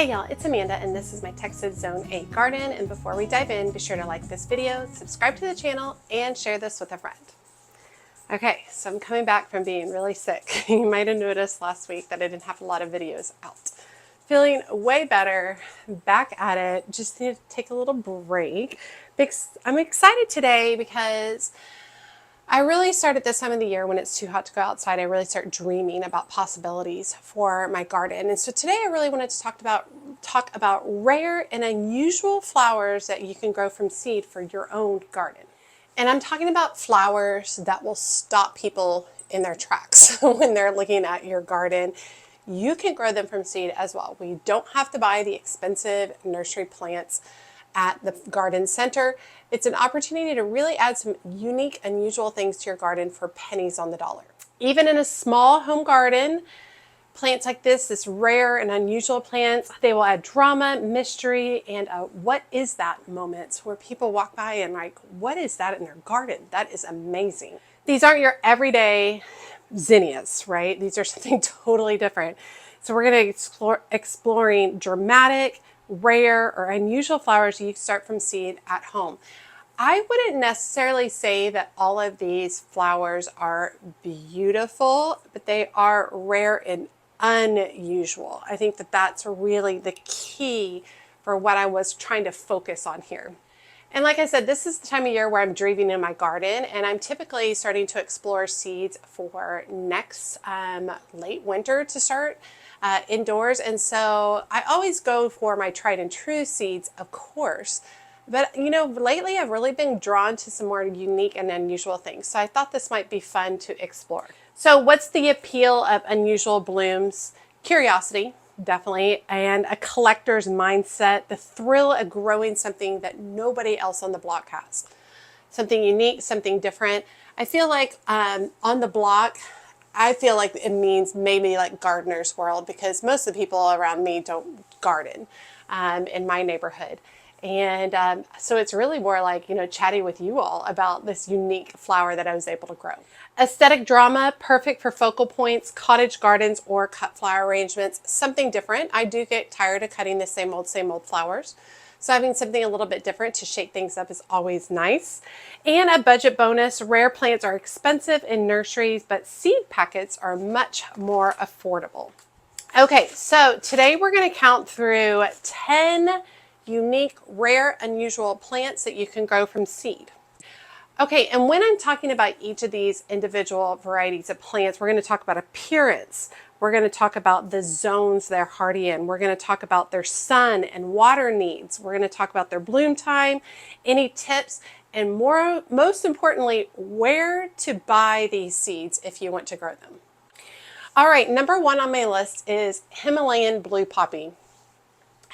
Hey y'all, it's Amanda and this is my Texas Zone 8 garden, and before we dive in, be sure to like this video, subscribe to the channel, and share this with a friend. Okay, so I'm coming back from being really sick. You might have noticed last week that I didn't have a lot of videos out. Feeling way better, back at it, just need to take a little break. I'm excited today because I really start at this time of the year when it's too hot to go outside. I really start dreaming about possibilities for my garden. And so today I really wanted to talk about rare and unusual flowers that you can grow from seed for your own garden. And I'm talking about flowers that will stop people in their tracks when they're looking at your garden. You can grow them from seed as well. We don't have to buy the expensive nursery plants at the garden center. It's an opportunity to really add some unique, unusual things to your garden for pennies on the dollar. Even in a small home garden, plants like this rare and unusual plants, they will add drama, mystery, and a what is that moments where people walk by and like, what is that in their garden? That is amazing. These aren't your everyday zinnias, right? These are something totally different. So we're going to exploring dramatic, rare, or unusual flowers you start from seed at home. I wouldn't necessarily say that all of these flowers are beautiful, but they are rare and unusual. I think that that's really the key for what I was trying to focus on here. And like I said, this is the time of year where I'm dreaming in my garden, and I'm typically starting to explore seeds for next late winter to start indoors. And so I always go for my tried and true seeds, of course. But you know, lately I've really been drawn to some more unique and unusual things. So I thought this might be fun to explore. So what's the appeal of unusual blooms? Curiosity, definitely, and a collector's mindset, the thrill of growing something that nobody else on the block has. Something unique, something different. I feel like on the block, I feel like it means maybe like gardener's world, because most of the people around me don't garden in my neighborhood. And so it's really more like, you know, chatting with you all about this unique flower that I was able to grow. Aesthetic drama, perfect for focal points, cottage gardens, or cut flower arrangements. Something different. I do get tired of cutting the same old flowers. So having something a little bit different to shake things up is always nice. And a budget bonus, rare plants are expensive in nurseries, but seed packets are much more affordable. Okay, so today we're going to count through 10 unique, rare, unusual plants that you can grow from seed. Okay, and when I'm talking about each of these individual varieties of plants, we're going to talk about appearance. We're going to talk about the zones they're hardy in. We're going to talk about their sun and water needs. We're going to talk about their bloom time, any tips, and most importantly, where to buy these seeds if you want to grow them. All right, number one on my list is Himalayan Blue Poppy.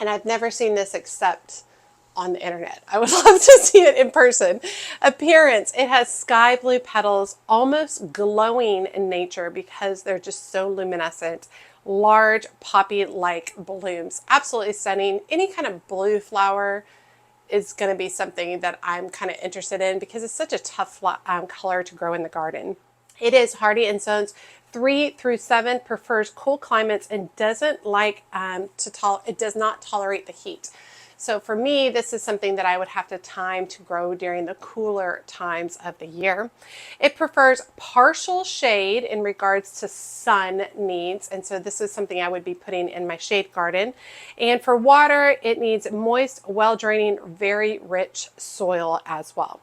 And I've never seen this except on the internet. I would love to see it in person. Appearance, it has sky blue petals, almost glowing in nature because they're just so luminescent. Large poppy-like blooms, absolutely stunning. Any kind of blue flower is going to be something that I'm kind of interested in because it's such a tough color to grow in the garden. It is hardy in zones 3 through 7, prefers cool climates, and doesn't like it does not tolerate the heat. So for me, this is something that I would have to time to grow during the cooler times of the year. It prefers partial shade in regards to sun needs, and so this is something I would be putting in my shade garden. And for water, it needs moist, well-draining, very rich soil as well.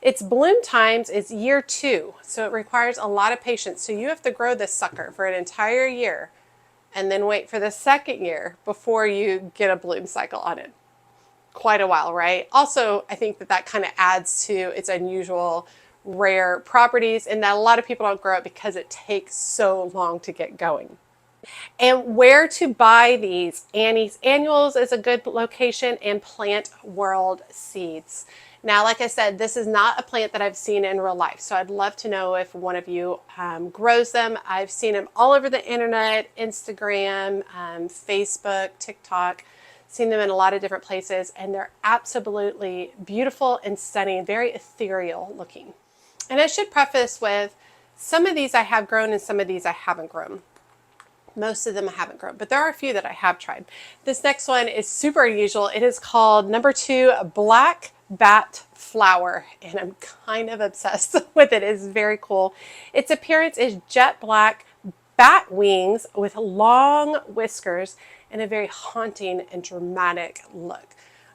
Its bloom times is year 2, so it requires a lot of patience. So you have to grow this sucker for an entire year and then wait for the second year before you get a bloom cycle on it. Quite a while, right? Also, I think that kind of adds to its unusual, rare properties, and that a lot of people don't grow it because it takes so long to get going. And where to buy these? Annie's Annuals is a good location, and Plant World Seeds. Now, like I said, this is not a plant that I've seen in real life, so I'd love to know if one of you grows them. I've seen them all over the internet, Instagram, Facebook, TikTok, seen them in a lot of different places, and they're absolutely beautiful and stunning, very ethereal looking. And I should preface with, some of these I have grown and some of these I haven't grown. Most of them I haven't grown, but there are a few that I have tried. This next one is super unusual. It is called number 2, Black Bat Flower, and I'm kind of obsessed with it. It's very cool. Its appearance is jet black bat wings with long whiskers and a very haunting and dramatic look.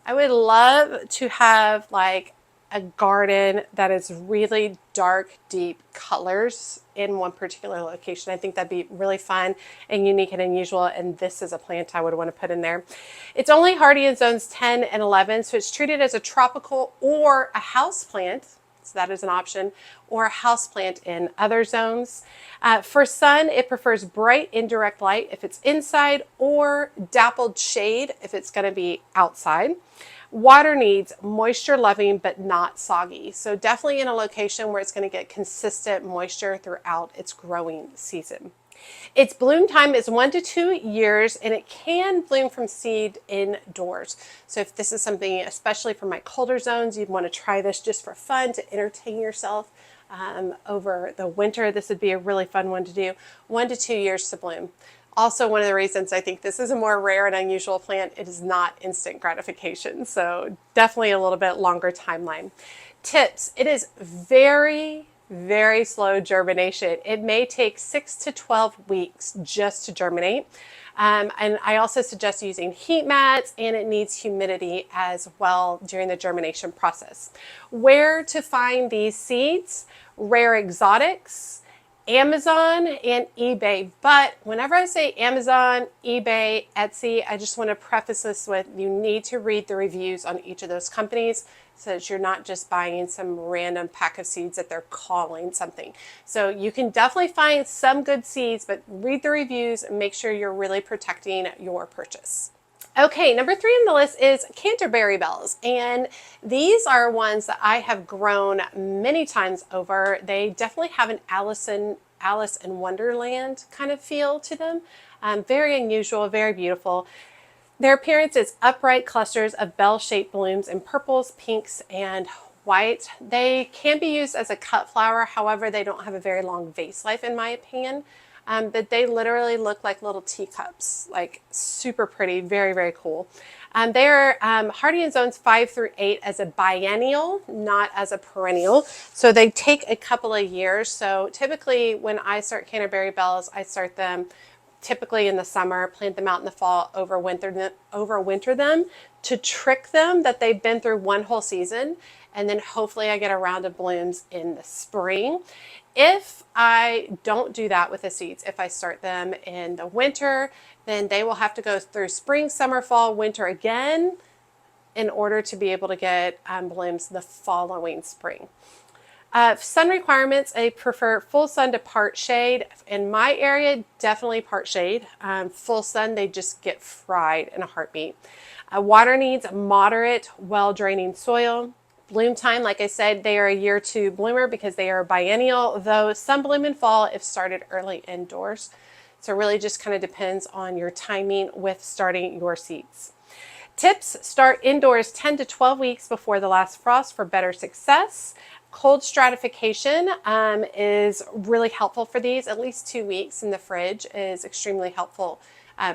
I would love to have like a garden that is really dark, deep colors in one particular location. I think that'd be really fun and unique and unusual, and this is a plant I would want to put in there. It's only hardy in zones 10 and 11, so it's treated as a tropical or a house plant, so that is an option, or a house plant in other zones. For sun, it prefers bright indirect light if it's inside, or dappled shade if it's going to be outside. Water needs moisture loving but not soggy. So definitely in a location where it's going to get consistent moisture throughout its growing season. Its bloom time is 1 to 2 years, and it can bloom from seed indoors. So if this is something, especially for my colder zones, you'd want to try this just for fun to entertain yourself over the winter. This would be a really fun one to do. 1 to 2 years to bloom. Also, one of the reasons I think this is a more rare and unusual plant, it is not instant gratification. So definitely a little bit longer timeline. Tips: it is very, very slow germination. It may take 6 to 12 weeks just to germinate. And I also suggest using heat mats, and it needs humidity as well during the germination process. Where to find these seeds? Rare Exotics, Amazon, and eBay. But whenever I say Amazon, eBay, Etsy, I just want to preface this with you need to read the reviews on each of those companies so that you're not just buying some random pack of seeds that they're calling something. So you can definitely find some good seeds, but read the reviews and make sure you're really protecting your purchase. Okay, number 3 on the list is Canterbury Bells, and these are ones that I have grown many times over. They definitely have an Alice in Wonderland kind of feel to them. Very unusual, very beautiful. Their appearance is upright clusters of bell-shaped blooms in purples, pinks, and white. They can be used as a cut flower, however, they don't have a very long vase life in my opinion. But they literally look like little teacups, like super pretty, very, very cool. They're hardy in zones 5 through 8 as a biennial, not as a perennial. So they take a couple of years. So typically when I start Canterbury Bells, I start them typically in the summer, plant them out in the fall, overwinter them to trick them that they've been through one whole season. And then hopefully I get a round of blooms in the spring. If I don't do that with the seeds, if I start them in the winter, then they will have to go through spring, summer, fall, winter again in order to be able to get blooms the following spring. Sun requirements, I prefer full sun to part shade. In my area, definitely part shade. Full sun, they just get fried in a heartbeat. Water needs moderate, well-draining soil. Bloom time, like I said, they are a year 2 bloomer because they are biennial, though some bloom in fall if started early indoors. So it really just kind of depends on your timing with starting your seeds. Tips: start indoors 10 to 12 weeks before the last frost for better success. Cold stratification is really helpful for these. At least 2 weeks in the fridge is extremely helpful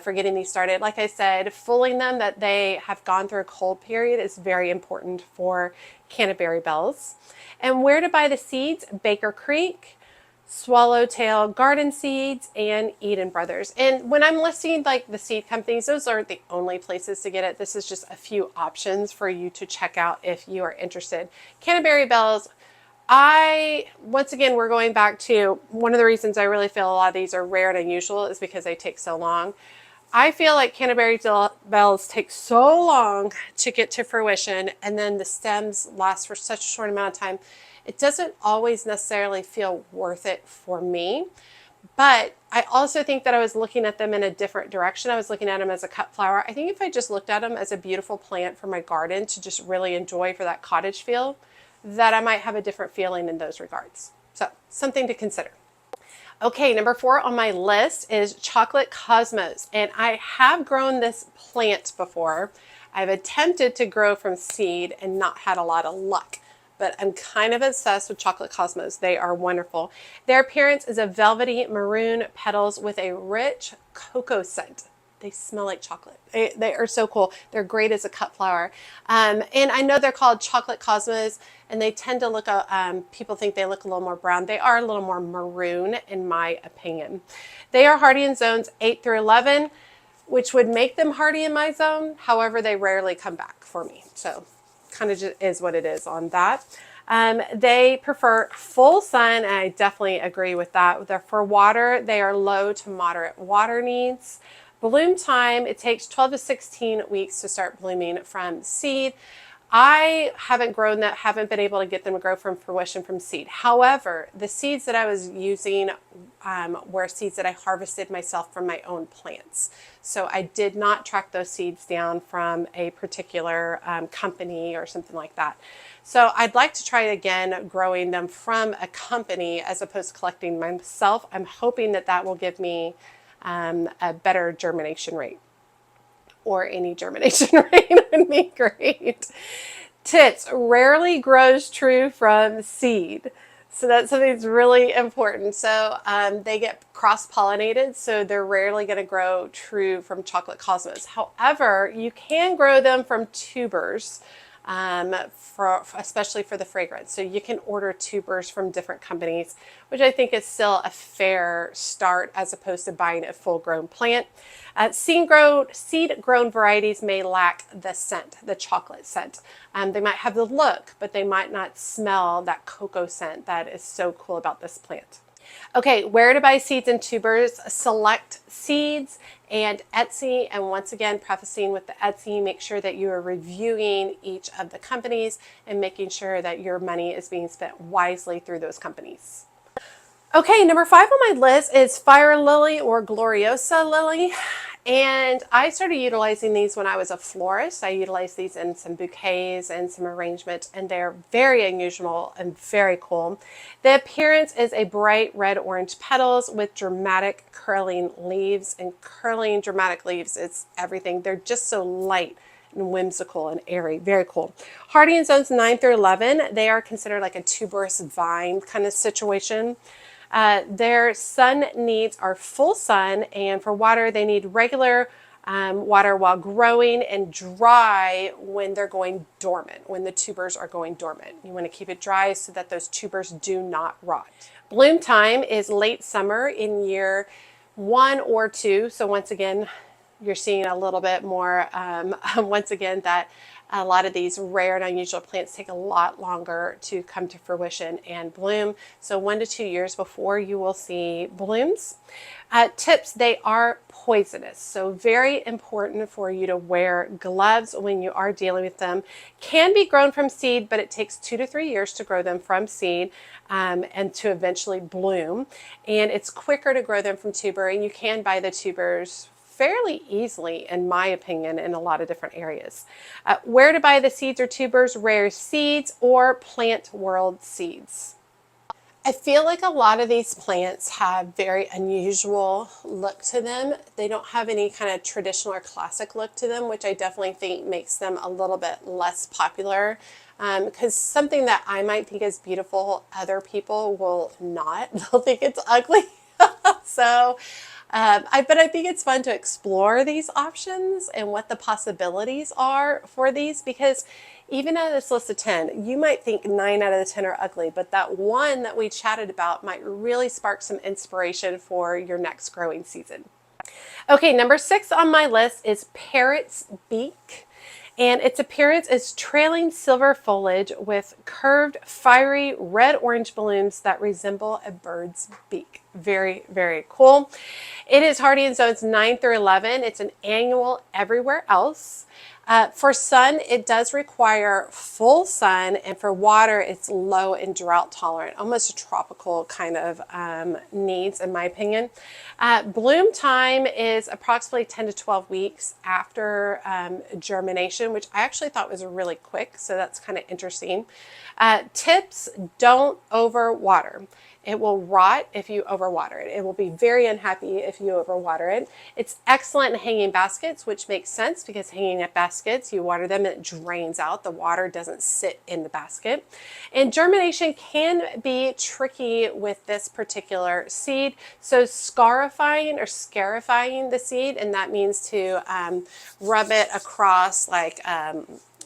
for getting these started. Like I said, fooling them that they have gone through a cold period is very important for Canterbury Bells. And where to buy the seeds: Baker Creek, Swallowtail Garden Seeds, and Eden Brothers. And when I'm listing like the seed companies, those aren't the only places to get it. This is just a few options for you to check out if you are interested. Canterbury Bells, once again, we're going back to one of the reasons I really feel a lot of these are rare and unusual is because they take so long. I feel like Canterbury Bells take so long to get to fruition, and then the stems last for such a short amount of time. It doesn't always necessarily feel worth it for me. But I also think that I was looking at them in a different direction. I was looking at them as a cut flower. I think if I just looked at them as a beautiful plant for my garden to just really enjoy for that cottage feel, that I might have a different feeling in those regards. So something to consider. Okay, number 4 on my list is Chocolate Cosmos, and I have grown this plant before. I've attempted to grow from seed and not had a lot of luck, but I'm kind of obsessed with chocolate cosmos. They are wonderful. Their appearance is a velvety maroon petals with a rich cocoa scent. They smell like chocolate. They are so cool. They're great as a cut flower. And I know they're called chocolate cosmos, and they tend to look, people think they look a little more brown. They are a little more maroon in my opinion. They are hardy in zones 8 through 11, which would make them hardy in my zone. However, they rarely come back for me. So kind of just is what it is on that. They prefer full sun, and I definitely agree with that. For water, they are low to moderate water needs. Bloom time, it takes 12 to 16 weeks to start blooming from seed. I haven't grown that, haven't been able to get them to grow from fruition from seed. However, the seeds that I was using were seeds that I harvested myself from my own plants. So I did not track those seeds down from a particular company or something like that. So I'd like to try again growing them from a company as opposed to collecting myself. I'm hoping that that will give me a better germination rate, or any germination rate would be great. Tits rarely grows true from seed. So that's something that's really important. So they get cross-pollinated, so they're rarely going to grow true from chocolate cosmos. However, you can grow them from tubers, especially for the fragrance. So you can order tubers from different companies, which I think is still a fair start as opposed to buying a full-grown plant. Seed-grown varieties may lack the scent, the chocolate scent. They might have the look, but they might not smell that cocoa scent that is so cool about this plant. Okay, where to buy seeds and tubers, Select Seeds and Etsy. And once again, prefacing with the Etsy, make sure that you are reviewing each of the companies and making sure that your money is being spent wisely through those companies. Okay, number 5 on my list is Fire Lily or Gloriosa Lily. And I started utilizing these when I was a florist. I utilized these in some bouquets and some arrangements, and they're very unusual and very cool. The appearance is a bright red-orange petals with dramatic curling leaves, and curling dramatic leaves is everything. They're just so light and whimsical and airy. Very cool. Hardy in zones 9 through 11. They are considered like a tuberous vine kind of situation. Their sun needs are full sun, and for water they need regular water while growing and dry when they're going dormant, when the tubers are going dormant. You want to keep it dry so that those tubers do not rot. Bloom time is late summer in year 1 or 2. So once again, you're seeing a little bit more, once again, that a lot of these rare and unusual plants take a lot longer to come to fruition and bloom. So 1 to 2 years before you will see blooms. Tips, they are poisonous. So very important for you to wear gloves when you are dealing with them. Can be grown from seed, but it takes 2 to 3 years to grow them from seed and to eventually bloom. And it's quicker to grow them from tuber, and you can buy the tubers fairly easily, in my opinion, in a lot of different areas. Where to buy the seeds or tubers, Rare Seeds or Plant World Seeds. I feel like a lot of these plants have very unusual look to them. They don't have any kind of traditional or classic look to them, which I definitely think makes them a little bit less popular. Because something that I might think is beautiful, other people will not. They'll think it's ugly. So but I think it's fun to explore these options and what the possibilities are for these, because even out of this list of 10, you might think 9 out of the 10 are ugly, but that one that we chatted about might really spark some inspiration for your next growing season. Okay, number 6 on my list is Parrot's Beak. And its appearance is trailing silver foliage with curved, fiery, red-orange blooms that resemble a bird's beak. Very, very cool. It is hardy in zones 9 through 11. It's an annual everywhere else. For sun, it does require full sun, and for water, it's low and drought tolerant, almost a tropical kind of needs, in my opinion. Bloom time is approximately 10 to 12 weeks after germination, which I actually thought was really quick, so that's kind of interesting. Tips, don't overwater. It will rot if you overwater it. It will be very unhappy if you overwater it. It's excellent in hanging baskets, which makes sense because hanging baskets. You water them and it drains out. The water doesn't sit in the basket. And germination can be tricky with this particular seed. So scarifying or scarifying the seed, and that means to rub it across like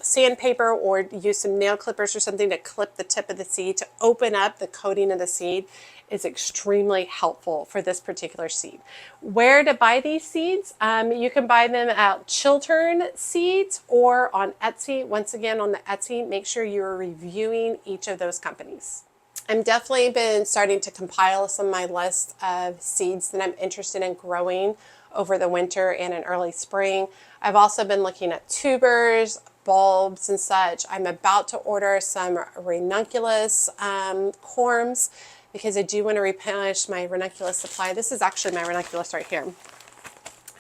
sandpaper or use some nail clippers or something to clip the tip of the seed to open up the coating of the seed, is extremely helpful for this particular seed. Where to buy these seeds? You can buy them at Chiltern Seeds or on Etsy. Once again, on the Etsy, make sure you're reviewing each of those companies. I'm definitely been starting to compile some of my list of seeds that I'm interested in growing over the winter and in early spring. I've also been looking at tubers, bulbs and such. I'm about to order some ranunculus corms because I do want to replenish my ranunculus supply. This is actually my ranunculus right here.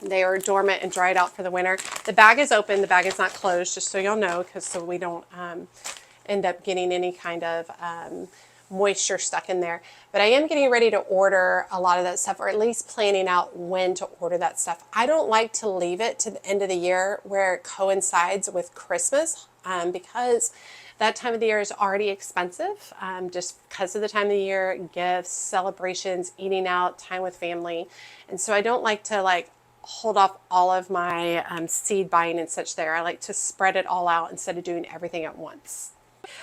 They are dormant and dried out for the winter. The bag is open. The bag is not closed, just so y'all know, because so we don't end up getting any kind of moisture stuck in there. But I am getting ready to order a lot of that stuff, or at least planning out when to order that stuff. I don't like to leave it to the end of the year where it coincides with Christmas because that time of the year is already expensive, just because of the time of the year, gifts, celebrations, eating out, time with family. And so I don't like to hold off all of my seed buying and such there. I like to spread it all out instead of doing everything at once.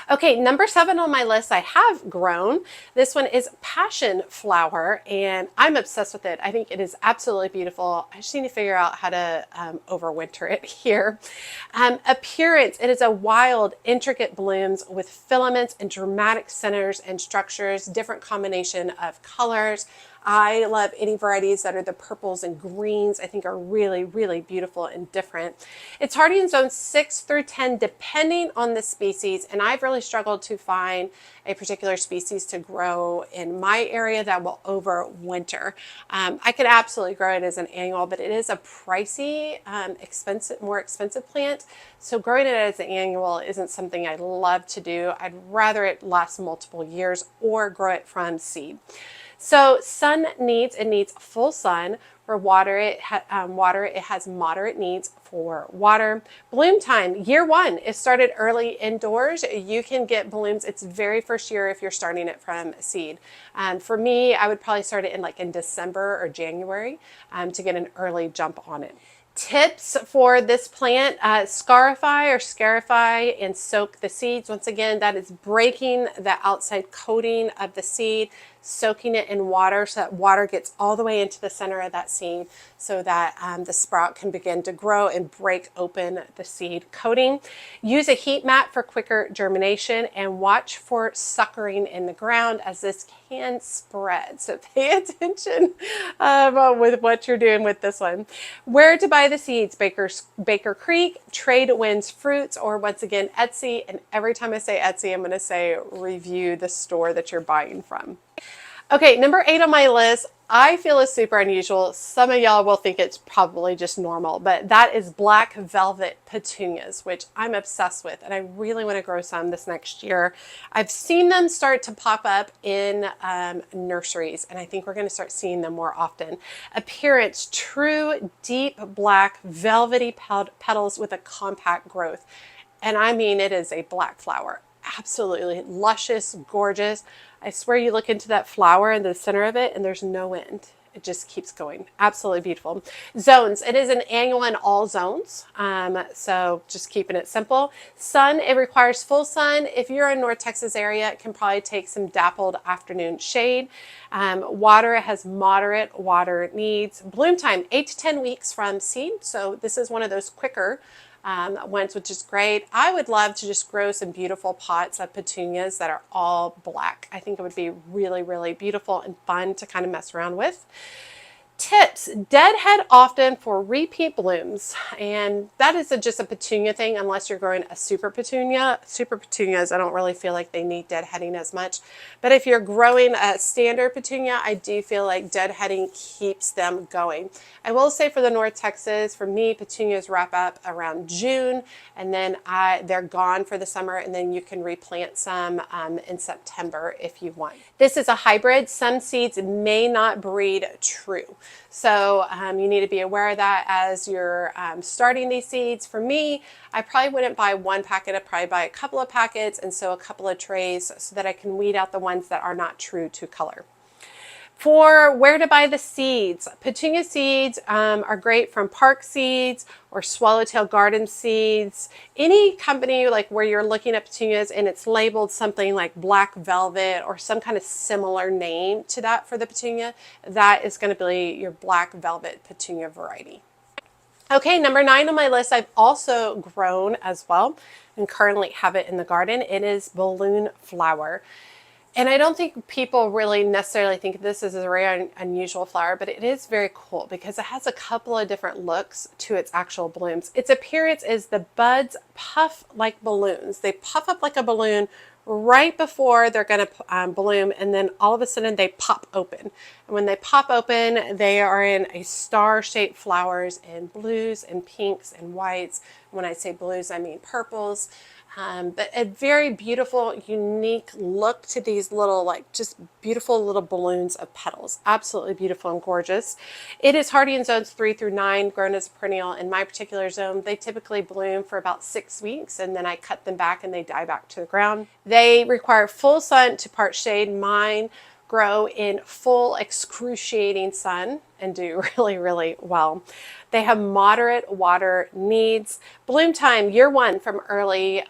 Okay, number 7 on my list I have grown. This one is Passionflower, and I'm obsessed with it. I think it is absolutely beautiful. I just need to figure out how to overwinter it here. Appearance, it is a wild, intricate blooms with filaments and dramatic centers and structures, different combination of colors. I love any varieties that are the purples and greens. I think are really, really beautiful and different. It's hardy in zones 6 through 10, depending on the species. And I've really struggled to find a particular species to grow in my area that will overwinter. I could absolutely grow it as an annual, but it is a pricey, more expensive plant. So growing it as an annual isn't something I love to do. I'd rather it last multiple years or grow it from seed. So sun needs, it needs full sun. For water, it has moderate needs for water. Bloom time, year 1 is started early indoors. You can get blooms its very first year if you're starting it from seed. For me, I would probably start it in December or January to get an early jump on it. Tips for this plant, scarify or scarify and soak the seeds. Once again, that is breaking the outside coating of the seed, soaking it in water so that water gets all the way into the center of that seed so that the sprout can begin to grow and break open the seed coating. Use a heat mat for quicker germination and watch for suckering in the ground as this can spread. So pay attention with what you're doing with this one. Where to buy the seeds? Baker Creek, Trade Winds Fruits, or once again, Etsy. And every time I say Etsy, I'm going to say review the store that you're buying from. Okay, number 8 on my list, I feel is super unusual. Some of y'all will think it's probably just normal, but that is black velvet petunias, which I'm obsessed with, and I really want to grow some this next year. I've seen them start to pop up in nurseries, and I think we're going to start seeing them more often. Appearance, true deep black velvety petals with a compact growth. And I mean, it is a black flower. Absolutely luscious, gorgeous. I swear you look into that flower in the center of it and there's no end. It just keeps going. Absolutely beautiful. Zones. It is an annual in all zones. So just keeping it simple. Sun. It requires full sun. If you're in North Texas area, it can probably take some dappled afternoon shade. Water. It has moderate water needs. Bloom time, 8 to 10 weeks from seed. So this is one of those quicker ones, which is great. I would love to just grow some beautiful pots of petunias that are all black. I think it would be really, really beautiful and fun to kind of mess around with. Tips, deadhead often for repeat blooms, and that is just a petunia thing unless you're growing a super petunia. Super petunias, I don't really feel like they need deadheading as much, but if you're growing a standard petunia, I do feel like deadheading keeps them going. I will say for the North Texas, for me, petunias wrap up around June, and then they're gone for the summer, and then you can replant some in September if you want. This is a hybrid. Some seeds may not breed true. So you need to be aware of that as you're starting these seeds. For me, I probably wouldn't buy one packet, I'd probably buy a couple of packets and sow a couple of trays so that I can weed out the ones that are not true to color. For where to buy the seeds, Petunia seeds are great from Park Seeds or Swallowtail Garden Seeds. Any company like where you're looking at petunias and it's labeled something like Black Velvet or some kind of similar name to that for the petunia, that is going to be your Black Velvet Petunia variety. Okay, number 9 on my list, I've also grown as well and currently have it in the garden. It is balloon flower. And I don't think people really necessarily think this is a very unusual flower, but it is very cool because it has a couple of different looks to its actual blooms. Its appearance is the buds puff like balloons. They puff up like a balloon right before they're going to bloom, and then all of a sudden they pop open. And when they pop open, they are in a star-shaped flowers in blues and pinks and whites. When I say blues, I mean purples. But a very beautiful, unique look to these little, like just beautiful little balloons of petals. Absolutely beautiful and gorgeous. It is hardy in zones 3 through 9, grown as a perennial. In my particular zone, they typically bloom for about 6 weeks, and then I cut them back and they die back to the ground. They require full sun to part shade. Mine grow in full excruciating sun and do really, really well. They have moderate water needs. Bloom time, year 1 from early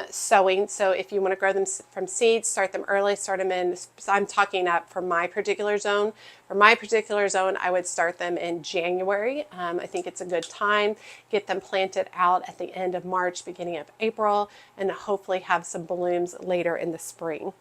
sowing. So if you want to grow them from seeds, start them early, start them in, I'm talking up for my particular zone. For my particular zone, I would start them in January. I think it's a good time. Get them planted out at the end of March, beginning of April, and hopefully have some blooms later in the spring.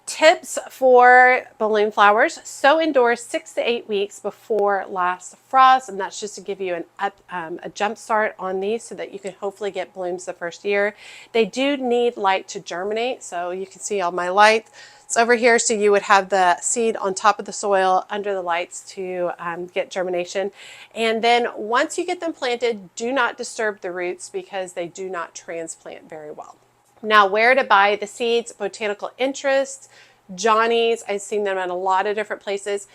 Tips for balloon flowers: sow indoors 6 to 8 weeks before last frost, and that's just to give you a jump start on these so that you can hopefully get blooms the first year. They do need light to germinate, so you can see all my light. It's over here, so you would have the seed on top of the soil under the lights to get germination. And then once you get them planted, do not disturb the roots because they do not transplant very well. Now, where to buy the seeds: Botanical Interest, Johnny's. I've seen them at a lot of different places.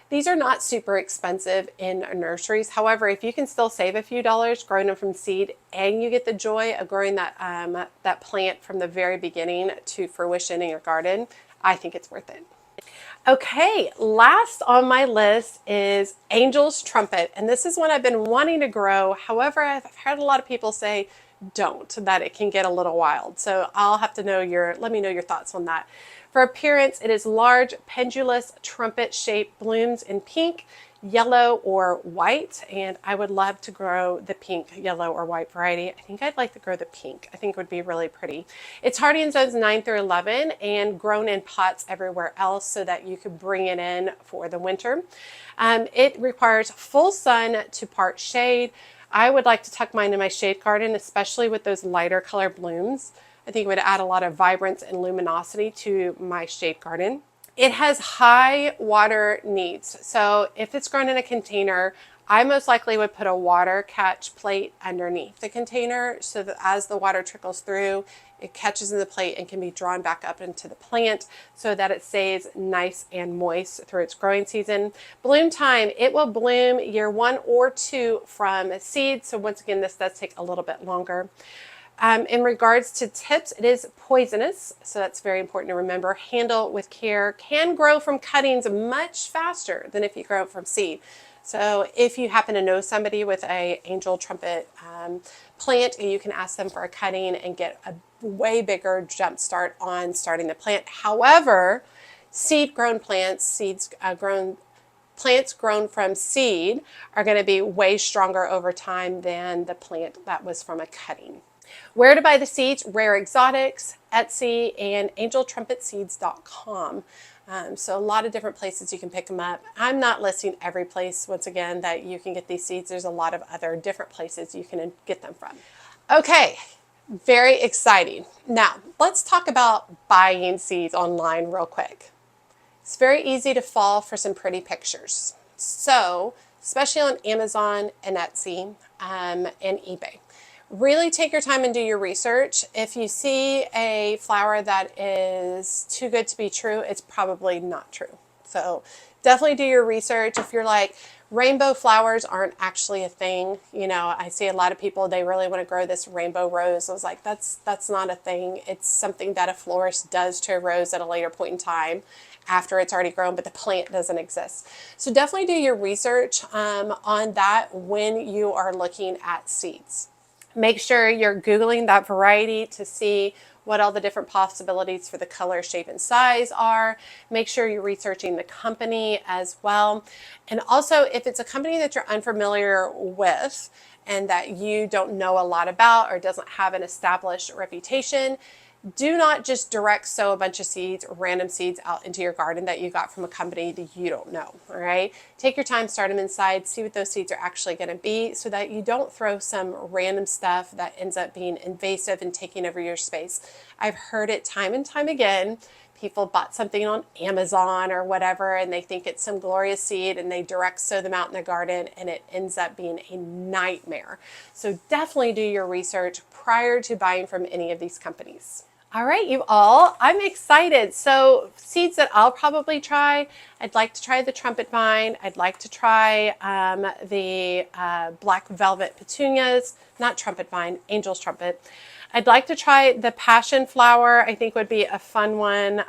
These are not super expensive in nurseries. However, if you can still save a few dollars growing them from seed, and you get the joy of growing that plant from the very beginning to fruition in your garden, I think it's worth it. Okay, last on my list is Angel's Trumpet, and this is one I've been wanting to grow. However, I've heard a lot of people say don't, that it can get a little wild. So I'll have to know let me know your thoughts on that. For appearance, it is large, pendulous, trumpet-shaped blooms in pink, yellow, or white, and I would love to grow the pink, yellow, or white variety. I think I'd like to grow the pink. I think it would be really pretty. It's hardy in zones 9 through 11 and grown in pots everywhere else so that you could bring it in for the winter. It requires full sun to part shade. I would like to tuck mine in my shade garden, especially with those lighter color blooms. I think it would add a lot of vibrance and luminosity to my shade garden. It has high water needs. So if it's grown in a container, I most likely would put a water catch plate underneath the container so that as the water trickles through, it catches in the plate and can be drawn back up into the plant so that it stays nice and moist through its growing season. Bloom time, it will bloom year 1 or 2 from seed. So once again, this does take a little bit longer. In regards to tips, it is poisonous, so that's very important to remember. Handle with care. Can grow from cuttings much faster than if you grow it from seed. So if you happen to know somebody with a angel trumpet plant, you can ask them for a cutting and get a way bigger jump start on starting the plant. However, seed-grown plants, plants grown from seed are going to be way stronger over time than the plant that was from a cutting. Where to buy the seeds: Rare Exotics, Etsy, and angeltrumpetseeds.com. So a lot of different places you can pick them up. I'm not listing every place, once again, that you can get these seeds. There's a lot of other different places you can get them from. Okay, very exciting. Now, let's talk about buying seeds online real quick. It's very easy to fall for some pretty pictures. So, especially on Amazon and Etsy and eBay. Really take your time and do your research. If you see a flower that is too good to be true, it's probably not true. So definitely do your research. If you're like, rainbow flowers aren't actually a thing, you know, I see a lot of people, they really want to grow this rainbow rose. I was like, that's not a thing. It's something that a florist does to a rose at a later point in time after it's already grown, but the plant doesn't exist. So definitely do your research on that when you are looking at seeds. Make sure you're Googling that variety to see what all the different possibilities for the color, shape, and size are. Make sure you're researching the company as well. And also, if it's a company that you're unfamiliar with and that you don't know a lot about or doesn't have an established reputation, do not just direct sow a bunch of seeds or random seeds out into your garden that you got from a company that you don't know, all right? Take your time, start them inside, see what those seeds are actually going to be so that you don't throw some random stuff that ends up being invasive and taking over your space. I've heard it time and time again. People bought something on Amazon or whatever and they think it's some glorious seed and they direct sow them out in their garden and it ends up being a nightmare. So definitely do your research prior to buying from any of these companies. All right, you all, I'm excited. So seeds that I'll probably try, I'd like to try the trumpet vine. I'd like to try the black velvet petunias, not trumpet vine, angel's trumpet. I'd like to try the passionflower. I think would be a fun one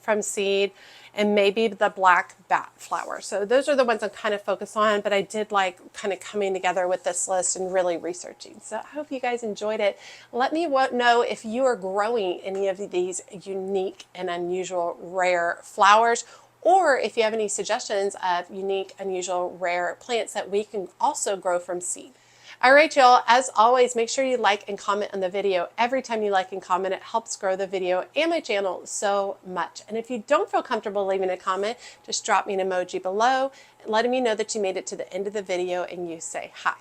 from seed, and maybe the black bat flower. So those are the ones I'm kind of focused on, but I did like kind of coming together with this list and really researching. So I hope you guys enjoyed it. Let me know if you are growing any of these unique and unusual rare flowers, or if you have any suggestions of unique, unusual, rare plants that we can also grow from seed. All right, y'all, as always, make sure you like and comment on the video. Every time you like and comment, it helps grow the video and my channel so much. And if you don't feel comfortable leaving a comment, just drop me an emoji below, letting me know that you made it to the end of the video and you say hi.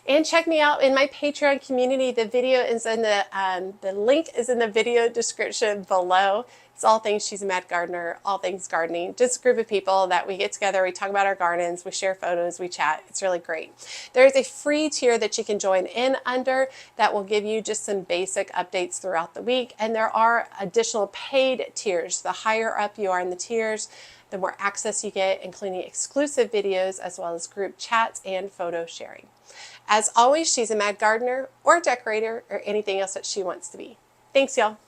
And check me out in my Patreon community. The video is in the link is in the video description below. It's all things She's a Mad Gardener, all things gardening. Just a group of people that we get together, we talk about our gardens, we share photos, we chat. It's really great. There's a free tier that you can join in under that will give you just some basic updates throughout the week. And there are additional paid tiers. The higher up you are in the tiers, the more access you get, including exclusive videos as well as group chats and photo sharing. As always, she's a mad gardener or decorator or anything else that she wants to be. Thanks, y'all.